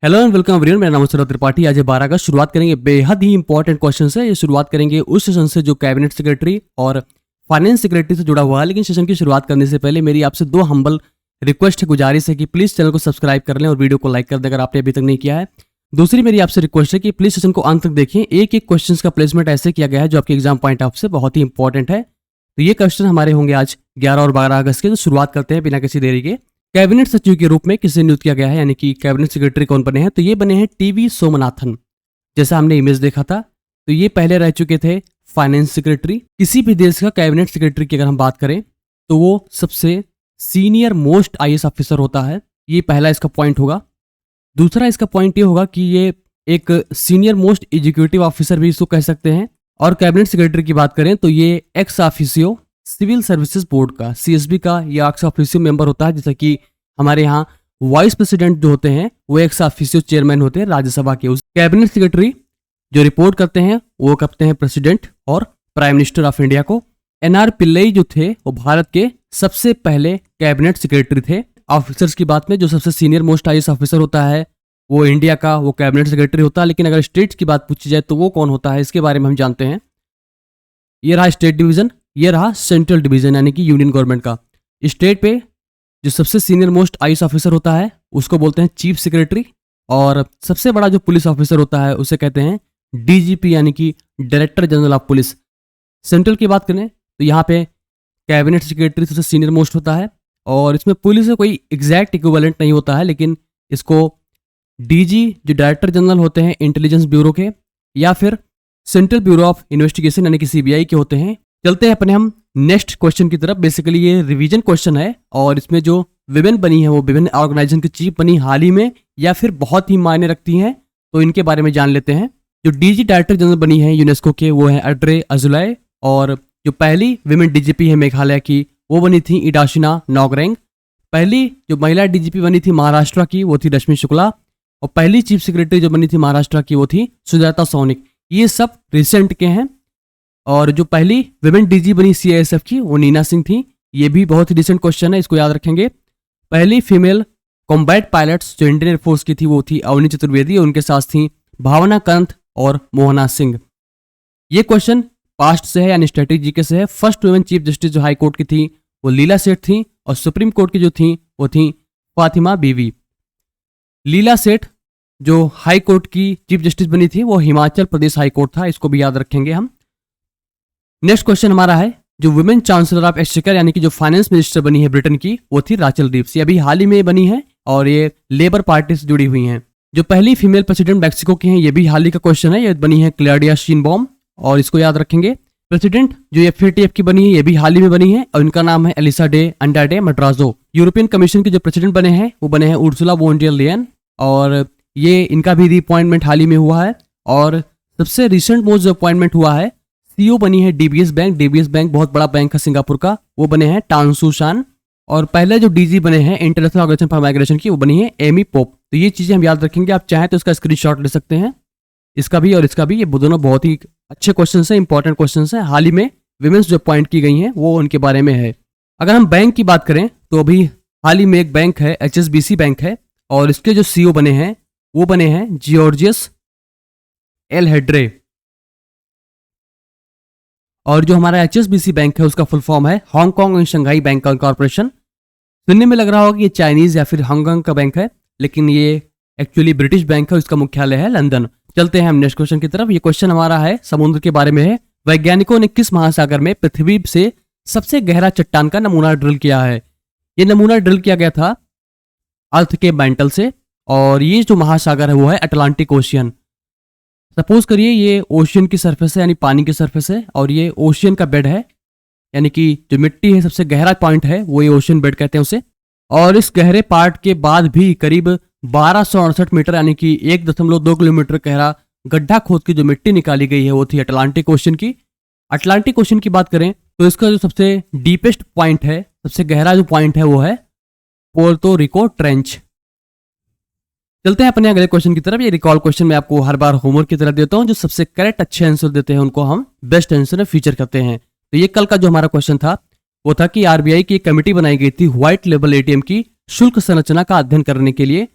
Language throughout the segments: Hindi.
हेलो एंड वेलकम एवरीवन, मेरा नाम है सौरभ त्रिपाठी। आज 12 अगस्त शुरुआत करेंगे बेहद ही इंपॉर्टेंट क्वेश्चन से। ये शुरुआत करेंगे उस सेशन से जो कैबिनेट सेक्रेटरी और फाइनेंस सेक्रेटरी से जुड़ा हुआ है। लेकिन सेशन की शुरुआत करने से पहले मेरी आपसे दो हम्बल रिक्वेस्ट है, गुजारिश है कि प्लीज चैनल को सब्सक्राइब कर लें और वीडियो को लाइक कर दें अगर आपने अभी तक नहीं किया है। दूसरी मेरी आपसे रिक्वेस्ट है कि प्लीज सेशन को अंत तक देखें। एक एक क्वेश्चन का प्लेसमेंट ऐसे किया गया है जो आपके एग्जाम पॉइंट ऑफ से बहुत ही इंपॉर्टेंट है। तो ये क्वेश्चन हमारे होंगे आज 11 और 12 अगस्त के। तो शुरुआत करते हैं बिना किसी देरी के। कैबिनेट सचिव के रूप में किसे नियुक्त किया गया है, यानी कि कैबिनेट सेक्रेटरी कौन बने हैं? तो ये बने हैं टीवी सोमनाथन। जैसा हमने इमेज देखा था, तो ये पहले रह चुके थे फाइनेंस सेक्रेटरी। किसी भी देश का कैबिनेट सेक्रेटरी की अगर हम बात करें तो वो सबसे सीनियर मोस्ट आईएएस ऑफिसर होता है। ये पहला इसका पॉइंट होगा। दूसरा इसका पॉइंट ये होगा कि ये एक सीनियर मोस्ट एग्जीक्यूटिव ऑफिसर भी इसको कह सकते हैं। और कैबिनेट सेक्रेटरी की बात करें तो ये ex officio civil services board का, सीएसबी का या एक्स ऑफिसियो मेंबर होता है। जैसा कि हमारे यहाँ वाइस प्रेसिडेंट जो होते हैं वो एक्स ऑफिसियो चेयरमैन होते हैं राज्यसभा के। उस कैबिनेट सेक्रेटरी जो रिपोर्ट करते हैं वो करते हैं प्रेसिडेंट और प्राइम मिनिस्टर ऑफ इंडिया को। एनआर पिल्लई जो थे वो भारत के सबसे पहले कैबिनेट सेक्रेटरी थे। ऑफिसर्स की बात में जो सबसे सीनियर मोस्ट आईएएस ऑफिसर होता है वो इंडिया का, वो कैबिनेट सेक्रेटरी होता है। लेकिन अगर स्टेट्स की बात पूछी जाए तो वो कौन होता है, इसके बारे में हम जानते हैं। ये रहा स्टेट डिवीजन, ये रहा सेंट्रल डिवीजन यानी कि यूनियन गवर्नमेंट का। स्टेट पे जो सबसे सीनियर मोस्ट आईएएस ऑफिसर होता है उसको बोलते हैं चीफ सेक्रेटरी। और सबसे बड़ा जो पुलिस ऑफिसर होता है उसे कहते हैं डीजीपी यानी कि director general of police. Central की बात करें तो यहाँ पे कैबिनेट सेक्रेटरी सबसे सीनियर मोस्ट होता है। और इसमें पुलिस का कोई एग्जैक्ट इक्विवेलेंट नहीं होता है, लेकिन इसको डीजी जो डायरेक्टर जनरल होते हैं इंटेलिजेंस ब्यूरो के, या फिर सेंट्रल ब्यूरो ऑफ इन्वेस्टिगेशन यानी कि सीबीआई के होते हैं। चलते हैं अपने हम नेक्स्ट क्वेश्चन की तरफ। बेसिकली ये रिवीजन क्वेश्चन है और इसमें जो विमेन बनी है वो विभिन्न ऑर्गेनाइजेशन की चीफ बनी हाल ही में या फिर बहुत ही मायने रखती हैं, तो इनके बारे में जान लेते हैं। जो डीजी डायरेक्टर जनरल बनी है यूनेस्को के वो है अड्रे अजुले। और जो पहली विमेन डीजीपी है मेघालय की वो बनी थी इडाशिना नोगरेंग। पहली जो महिला डीजीपी बनी थी महाराष्ट्र की वो थी रश्मि शुक्ला। और पहली चीफ सेक्रेटरी जो बनी थी महाराष्ट्र की वो थी सुजाता सोनिक। ये सब रिसेंट के हैं। और जो पहली विमेन डीजी बनी सीआईएसएफ की वो नीना सिंह थी। ये भी बहुत ही रिसेंट क्वेश्चन है, इसको याद रखेंगे। पहली फीमेल कॉम्बैट पायलट्स जो इंडियन एयरफोर्स की थी वो थी अवनी चतुर्वेदी, उनके साथ थी भावना कंत और मोहना सिंह। ये क्वेश्चन पास्ट से है यानी स्टैटिक जीके से है। फर्स्ट वुमेन चीफ जस्टिस जो हाई कोर्ट की थी वो लीला सेठ थी और सुप्रीम कोर्ट की जो थी वो थी फातिमा बीवी। लीला सेठ जो हाई कोर्ट की चीफ जस्टिस बनी थी वो हिमाचल प्रदेश हाई कोर्ट था, इसको भी याद रखेंगे हम। नेक्स्ट क्वेश्चन हमारा है जो वुमेन चांसलर ऑफ एक्सचेकर यानी कि जो फाइनेंस मिनिस्टर बनी है ब्रिटेन की वो थी राचल रीव्स। ये अभी हाल ही में बनी है और ये लेबर पार्टी से जुड़ी हुई हैं। जो पहली फीमेल प्रेसिडेंट मैक्सिको की हैं ये भी हाल ही का क्वेश्चन है, ये बनी है क्लॉडिया शीनबॉम और इसको याद रखेंगे। प्रेसिडेंट जो एफएटीएफ की बनी है ये भी हाल ही में बनी है और इनका नाम है एलिसा डे अंडाडे मड्राजो। यूरोपियन कमीशन के जो प्रेसिडेंट बने हैं वो बने हैं उर्सुला वोन डेर लेयन और ये इनका भी रिअपॉइंटमेंट हाल ही में हुआ है। और सबसे रिसेंट मोस्ट जो अपॉइंटमेंट हुआ है सीईओ बनी है डीबीएस बैंक। डीबीएस बैंक बहुत बड़ा बैंक है सिंगापुर का, वो बने हैं टान सू शान। और पहले जो डीजी बने हैं इंटरनेशनल ऑर्गेनाइजेशन फॉर माइग्रेशन की वो बनी है एमी पोप। तो ये चीजें हम याद रखेंगे, आप चाहें तो इसका स्क्रीनशॉट ले सकते हैं, इसका भी और इसका भी। ये दोनों बहुत ही अच्छे क्वेश्चन है, इंपॉर्टेंट क्वेश्चन है। हाल ही में विमेंस जो अपॉइंट की गई हैं वो उनके बारे में है। अगर हम बैंक की बात करें तो अभी हाल ही में एक बैंक है एचएसबीसी बैंक है और इसके जो सीईओ बने हैं वो बने हैं जियोर्जियस एल हेड्रे। और जो हमारा एचएसबीसी बैंक है उसका फुल फॉर्म है Hong Kong and Shanghai bank corporation. सुनने में लग रहा होगा कि ये चाइनीज या फिर हांगकांग का बैंक है, लेकिन ये एक्चुअली ब्रिटिश बैंक है, इसका मुख्यालय है लंदन। चलते हैं हम नेक्स्ट क्वेश्चन की तरफ। ये क्वेश्चन हमारा है समुद्र के बारे में है। वैज्ञानिकों ने किस महासागर में पृथ्वी से सबसे गहरा चट्टान का नमूना ड्रिल किया है? ये नमूना ड्रिल किया गया था अर्थ के मैंटल से और ये जो महासागर है वो है अटलांटिक ओशियन। सपोज करिए ये ओशियन की सरफेस है यानी पानी की सरफेस है और ये ओशियन का बेड है, यानी कि जो मिट्टी है सबसे गहरा पॉइंट है वो ये ओशियन बेड कहते हैं उसे। और इस गहरे पार्ट के बाद भी करीब 1268 मीटर यानी कि 1.2 किलोमीटर गहरा गड्ढा खोद की जो मिट्टी निकाली गई है वो थी अटलांटिक ओशियन की। अटलांटिक ओशियन की बात करें तो इसका जो सबसे डीपेस्ट पॉइंट है, सबसे गहरा जो पॉइंट है वो है पोर्टो रिको ट्रेंच। चलते हैं अपने अगले क्वेश्चन की तरफ। ये रिकॉल क्वेश्चन मैं आपको हर बार होमवर्क की तरह देता हूं, जो सबसे करेक्ट अच्छे आंसर देते हैं उनको हम बेस्ट आंसर में फीचर करते हैं। तो ये कल का जो हमारा क्वेश्चन था वो था कि आरबीआई की एक कमेटी बनाई गई थी व्हाइट लेबल एटीएम की शुल्क संरचना का अध्ययन करने के लिए।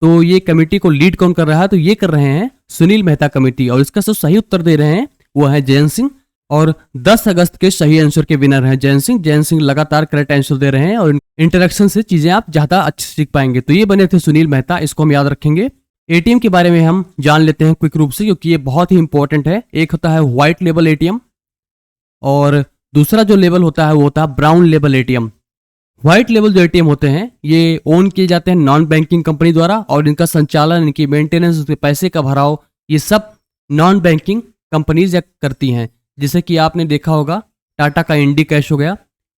तो ये कमेटी को लीड कौन कर रहा है? तो ये कर रहे हैं सुनील मेहता कमेटी, और इसका जो सही उत्तर दे रहे हैं वो है जयंत सिंह। और 10 अगस्त के सही आंसर के विनर हैं जयंत सिंह। जयंत सिंह लगातार करेक्ट आंसर दे रहे हैं और इंटरेक्शन से चीजें आप ज्यादा अच्छे से सीख पाएंगे। तो ये बने थे सुनील मेहता, इसको हम याद रखेंगे। एटीएम के बारे में हम जान लेते हैं क्विक रूप से, क्योंकि ये बहुत ही इंपॉर्टेंट है। एक होता है व्हाइट लेबल एटीएम और दूसरा जो लेबल होता है वो होता है brown label ATM. White label जो एटीएम होते हैं ये ओन किए जाते हैं नॉन बैंकिंग कंपनी द्वारा, और इनका संचालन, इनकी मेंटेनेंस, उसके पैसे का भराव, ये सब नॉन बैंकिंग कंपनीज करती हैं। जैसे कि आपने देखा होगा टाटा का इंडी कैश हो गया,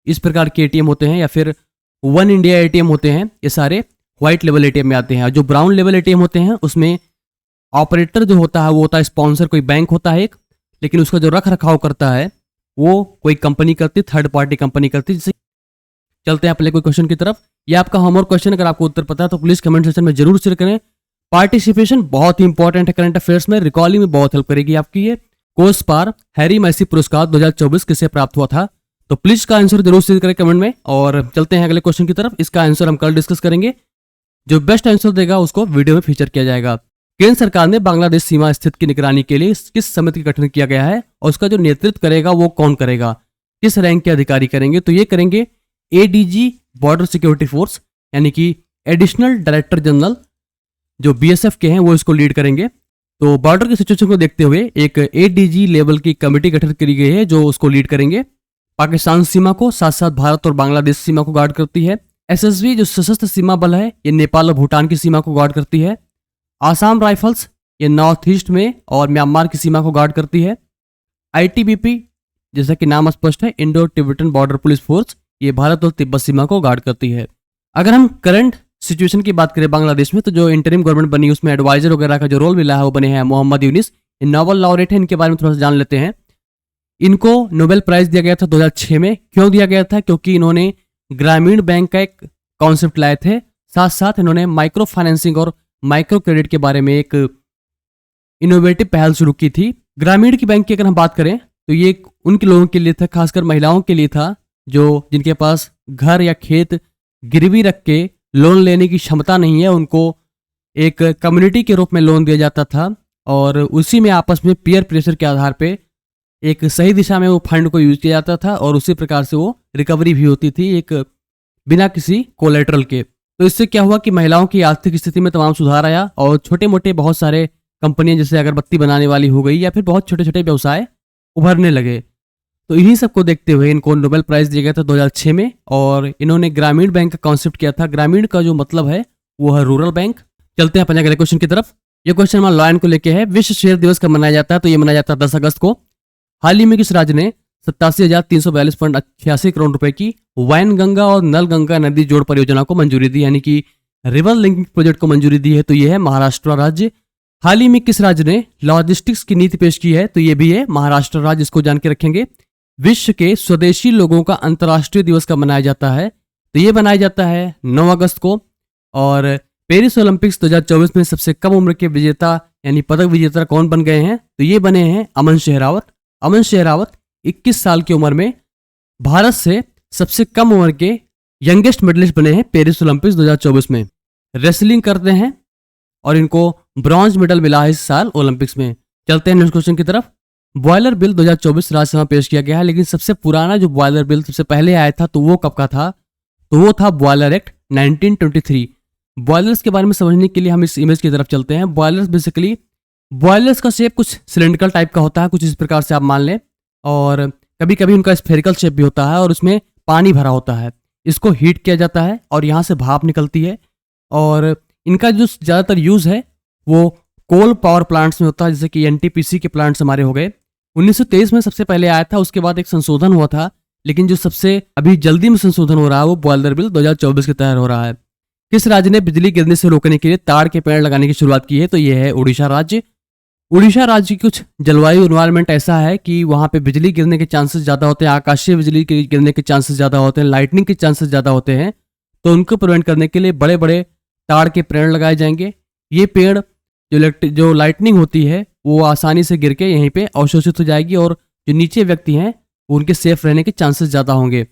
इस प्रकार के एटीएम होते हैं, या फिर वन इंडिया एटीएम होते हैं, ये सारे व्हाइट लेवल एटीएम में आते हैं। और जो ब्राउन लेवल एटीएम होते हैं उसमें ऑपरेटर जो होता है वो होता है स्पॉन्सर, कोई बैंक होता है एक, लेकिन उसका जो रख रखाव करता है वो कोई कंपनी करती, थर्ड पार्टी कंपनी करती। जैसे चलते हैं पहले कोई क्वेश्चन की तरफ। ये आपका होमवर्क क्वेश्चन, अगर आपको उत्तर पता है तो प्लीज कमेंट सेक्शन में जरूर शेयर करें। पार्टिसिपेशन बहुत ही इंपॉर्टेंट है करंट अफेयर्स में, रिकॉलिंग में बहुत हेल्प करेगी आपकी ये। कोर्स पार हैरी मैसी पुरस्कार 2024 किसे प्राप्त हुआ था? तो प्लीज का आंसर जरूर शेयर करें कमेंट में। और चलते हैं अगले क्वेश्चन की तरफ। इसका आंसर हम कल डिस्कस करेंगे। जो बेस्ट आंसर देगा उसको वीडियो में फीचर किया जाएगा। केंद्र सरकार ने बांग्लादेश सीमा स्थिति की निगरानी के लिए किस समिति का गठन किया गया है और उसका जो नेतृत्व करेगा वो कौन करेगा? किस रैंक के अधिकारी करेंगे? तो ये करेंगे एडीजी बॉर्डर सिक्योरिटी फोर्स, यानी कि एडिशनल डायरेक्टर जनरल जो बीएसएफ के हैं वो इसको लीड करेंगे। तो बॉर्डर की सिचुएशन को देखते हुए एक एडीजी लेवल की कमेटी गठित की गई है जो उसको लीड करेंगे। पाकिस्तान सीमा को, साथ साथ भारत और बांग्लादेश सीमा को गार्ड करती है। एसएसबी जो सशस्त्र सीमा बल है ये नेपाल और भूटान की सीमा को गार्ड करती है। आसाम राइफल्स ये नॉर्थ ईस्ट में और म्यांमार की सीमा को गार्ड करती है। आईटीबीपी जैसा कि नाम स्पष्ट है, Indo Tibetan border police force, ये भारत और तिब्बत सीमा को गार्ड करती है। अगर हम करंट सिचुएशन की बात करें बांग्लादेश में, तो जो इंटरिम गवर्नमेंट बनी उसमें एडवाइजर वगैरह का जो रोल मिला है वो बने हैं मोहम्मद यूनिस। ये नोबेल लॉरेट है, इनके बारे में थोड़ा सा जान लेते हैं। इनको नोबेल प्राइज दिया गया था 2006 में। क्यों दिया गया था? क्योंकि इन्होंने ग्रामीण बैंक का एक कॉन्सेप्ट लाए थे, साथ साथ इन्होंने माइक्रो फाइनेंसिंग और माइक्रो क्रेडिट के बारे में एक इनोवेटिव पहल शुरू की थी। ग्रामीण की बैंक की अगर हम बात करें तो ये उनके लोगों के लिए था, खासकर महिलाओं के लिए था, जो जिनके पास घर या खेत गिरवी रख के लोन लेने की क्षमता नहीं है। उनको एक कम्युनिटी के रूप में लोन दिया जाता था और उसी में आपस में पीयर प्रेशर के आधार पे एक सही दिशा में वो फंड को यूज किया जाता था और उसी प्रकार से वो रिकवरी भी होती थी एक बिना किसी कोलेट्रल के। तो इससे क्या हुआ कि महिलाओं की आर्थिक स्थिति में तमाम सुधार आया और छोटे मोटे बहुत सारे कंपनियां जैसे अगरबत्ती बनाने वाली हो गई या फिर बहुत छोटे छोटे व्यवसाय उभरने लगे। तो इन्हीं सबको देखते हुए इनको नोबेल प्राइज दिया गया था 2006 में और इन्होंने ग्रामीण बैंक का कॉन्सेप्ट किया था। ग्रामीण का जो मतलब है वो है रूरल बैंक। चलते हैं अपने अगले क्वेश्चन की तरफ। ये क्वेश्चन हमारा लॉयन को लेके है। विश्व शेर दिवस कब मनाया जाता है? तो ये मनाया जाता है 10 अगस्त को। हाल ही में किस राज्य ने 87,342.88 करोड़ रुपए की वैन गंगा और नल गंगा नदी जोड़ परियोजना को मंजूरी दी, यानी कि रिवर लिंकिंग प्रोजेक्ट को मंजूरी दी है? तो ये है महाराष्ट्र राज्य। हाल ही में किस राज्य ने लॉजिस्टिक्स की नीति पेश की है? तो ये भी है महाराष्ट्र राज्य, इसको जान के रखेंगे। विश्व के स्वदेशी लोगों का अंतर्राष्ट्रीय दिवस कब मनाया जाता है? तो ये मनाया जाता है 9 अगस्त को। और पेरिस ओलंपिक्स 2024 में सबसे कम उम्र के विजेता यानी पदक विजेता कौन बन गए हैं? तो ये बने हैं अमन शेहरावत। अमन शेहरावत 21 साल की उम्र में भारत से सबसे कम उम्र के यंगेस्ट मेडलिस्ट बने हैं पेरिस ओलंपिक्स 2024 में। रेसलिंग करते हैं और इनको ब्रॉन्ज मेडल मिला है इस साल ओलंपिक्स में। चलते हैं नेक्स्ट क्वेश्चन की तरफ। बॉयलर बिल 2024 राज्यसभा में पेश किया गया है, लेकिन सबसे पुराना जो बॉयलर बिल सबसे पहले आया था तो वो कब का था? तो वो था बॉयलर एक्ट 1923। बॉयलर्स के बारे में समझने के लिए हम इस इमेज की तरफ चलते हैं। बॉयलर्स बेसिकली बॉयलर्स का शेप कुछ सिलेंड्रिकल टाइप का होता है, कुछ इस प्रकार से आप मान लें, और कभी कभी उनका स्फेरिकल शेप भी होता है और उसमें पानी भरा होता है। इसको हीट किया जाता है और यहाँ से भाप निकलती है और इनका जो ज़्यादातर यूज़ है वो कोल पावर प्लांट्स में होता है, जैसे कि एनटीपीसी के प्लांट्स हमारे हो गए। 1923 में सबसे पहले आया था, उसके बाद एक संशोधन हुआ था, लेकिन जो सबसे अभी जल्दी में संशोधन हो रहा है वो बॉयलर बिल 2024 के तहत हो रहा है। किस राज्य ने बिजली गिरने से रोकने के लिए ताड़ के पेड़ लगाने की शुरुआत की है? तो ये है उड़ीसा राज्य। उड़ीसा राज्य की कुछ जलवायु एनवायरनमेंट ऐसा है कि वहाँ पे बिजली गिरने के चांसेस ज़्यादा होते हैं, आकाशीय बिजली के गिरने के चांसेस ज़्यादा होते हैं, लाइटनिंग के चांसेस ज़्यादा होते हैं। तो उनको प्रिवेंट करने के लिए बड़े बड़े ताड़ के पेड़ लगाए जाएंगे। ये पेड़ जो लाइटनिंग होती है वो आसानी से गिर के यहीं पे अवशोषित हो जाएगी और जो नीचे व्यक्ति हैं वो उनके सेफ रहने के चांसेस ज़्यादा होंगे।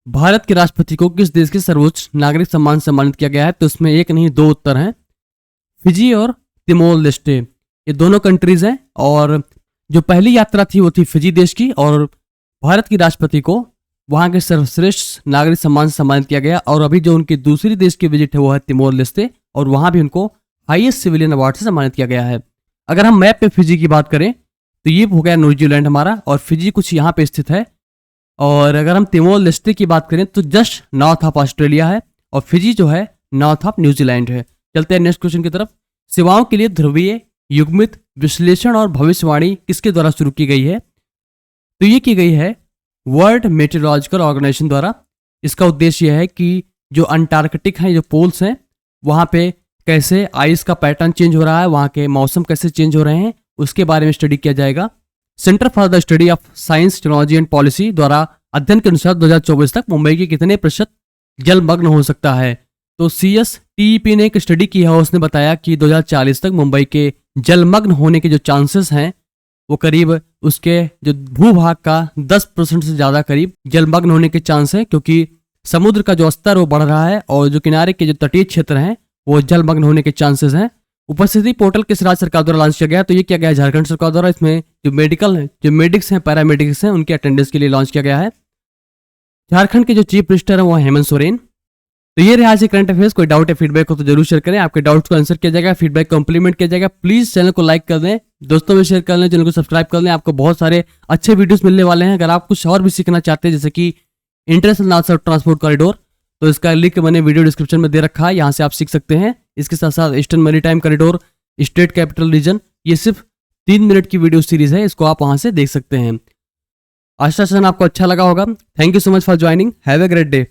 भारत के राष्ट्रपति को किस देश के सर्वोच्च नागरिक सम्मान सम्मानित किया गया है? तो इसमें एक नहीं दो उत्तर हैं। फिजी और तिमोर लेस्टे, ये दोनों कंट्रीज हैं। और जो पहली यात्रा थी वो थी फिजी देश की, और भारत की राष्ट्रपति को वहाँ के सर्वश्रेष्ठ नागरिक सम्मान से सम्मानित किया गया। और अभी जो उनकी दूसरी देश की विजिट है वो है तिमोर लेस्टे, और वहाँ भी उनको हाईएस्ट सिविलियन अवार्ड से सम्मानित किया गया है। अगर हम मैप पे फिजी की बात करें तो ये हो गया न्यूजीलैंड हमारा, और फिजी कुछ यहाँ पे स्थित है। और अगर हम तिमोर लेस्टे की बात करें तो जस्ट नॉर्थ ऑफ ऑस्ट्रेलिया है, और फिजी जो है नॉर्थ ऑफ न्यूजीलैंड है। चलते हैं नेक्स्ट क्वेश्चन की तरफ। सेवाओं के लिए ध्रुवीय युग्मित विश्लेषण और भविष्यवाणी किसके द्वारा शुरू की गई है? तो ये की गई है वर्ल्ड मेटेरोलॉजिकल ऑर्गेनाइजेशन द्वारा। इसका उद्देश्य यह है कि जो अंटार्कटिक हैं, जो पोल्स हैं, वहाँ पे कैसे आइस का पैटर्न चेंज हो रहा है, वहाँ के मौसम कैसे चेंज हो रहे हैं, उसके बारे में स्टडी किया जाएगा। Centre for the study of science technology and policy द्वारा अध्ययन के अनुसार 2024 तक मुंबई के कितने प्रतिशत जलमग्न हो सकता है? तो CSTEP ने एक स्टडी की है, उसने बताया कि 2040 तक मुंबई के जलमग्न होने के जो चांसेस हैं वो करीब उसके जो भूभाग का 10% से ज़्यादा करीब जलमग्न होने के चांस हैं, क्योंकि समुद्र का जो स्तर वो बढ़ रहा है और जो किनारे के जो तटीय क्षेत्र हैं वो जलमग्न होने के चांसेस हैं। उपस्थिति पोर्टल किस राज्य सरकार द्वारा लॉन्च किया गया? तो ये किया गया है झारखंड सरकार द्वारा। इसमें जो मेडिक्स हैं, पैरामेडिक्स हैं, उनके अटेंडेंस के लिए लॉन्च किया गया है। झारखंड के जो चीफ मिनिस्टर हैं वो हेमंत सोरेन। तो ये रहा आज के करंट अफेयर्स। कोई डाउट या फीडबैक हो तो जरूर शेयर करें, आपके डाउट्स को आंसर किया जाएगा, फीडबैक कॉम्प्लीमेंट किया जाएगा। प्लीज चैनल को लाइक कर दें, दोस्तों में शेयर कर लें, चैनल को सब्सक्राइब कर लें। आपको बहुत सारे अच्छे वीडियोस मिलने वाले हैं। अगर आप कुछ और भी सीखना चाहते हैं, जैसे कि international north south transport corridor, तो इसका लिंक मैंने वीडियो डिस्क्रिप्शन में दे रखा है, यहाँ से आप सीख सकते हैं। इसके साथ साथ eastern maritime corridor, state capital region, ये सिर्फ 3 मिनट की वीडियो सीरीज है, इसको आप वहां से देख सकते हैं। आशा सेशन आपको अच्छा लगा होगा। Thank you so much for joining. Have a great day.